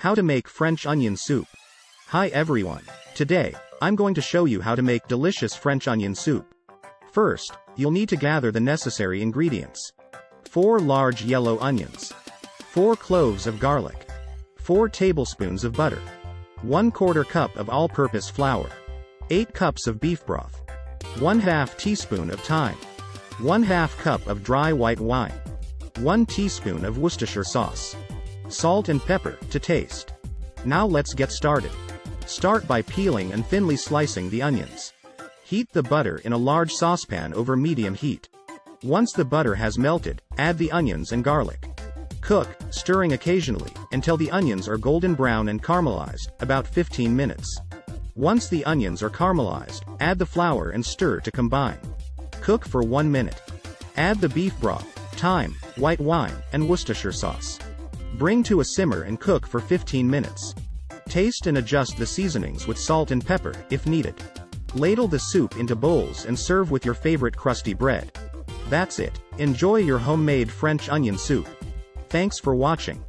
How to make French onion soup. Hi everyone. Today, I'm going to show you how to make delicious French onion soup. First, you'll need to gather the necessary ingredients. 4 large yellow onions. 4 cloves of garlic. 4 tablespoons of butter. 1/4 cup of all-purpose flour. 8 cups of beef broth. 1/2 teaspoon of thyme. 1/2 cup of dry white wine. 1 teaspoon of Worcestershire sauce. Salt and pepper to taste. Now let's get started. Start by peeling and thinly slicing the onions. Heat the butter in a large saucepan over medium heat. Once the butter has melted, add the onions and garlic. Cook, stirring occasionally, until the onions are golden brown and caramelized, about 15 minutes. Once the onions are caramelized, add the flour and stir to combine. Cook for 1 minute. Add the beef broth, thyme, white wine, and Worcestershire sauce. Bring to a simmer and cook for 15 minutes. Taste and adjust the seasonings with salt and pepper, if needed. Ladle the soup into bowls and serve with your favorite crusty bread. That's it. Enjoy your homemade French onion soup. Thanks for watching.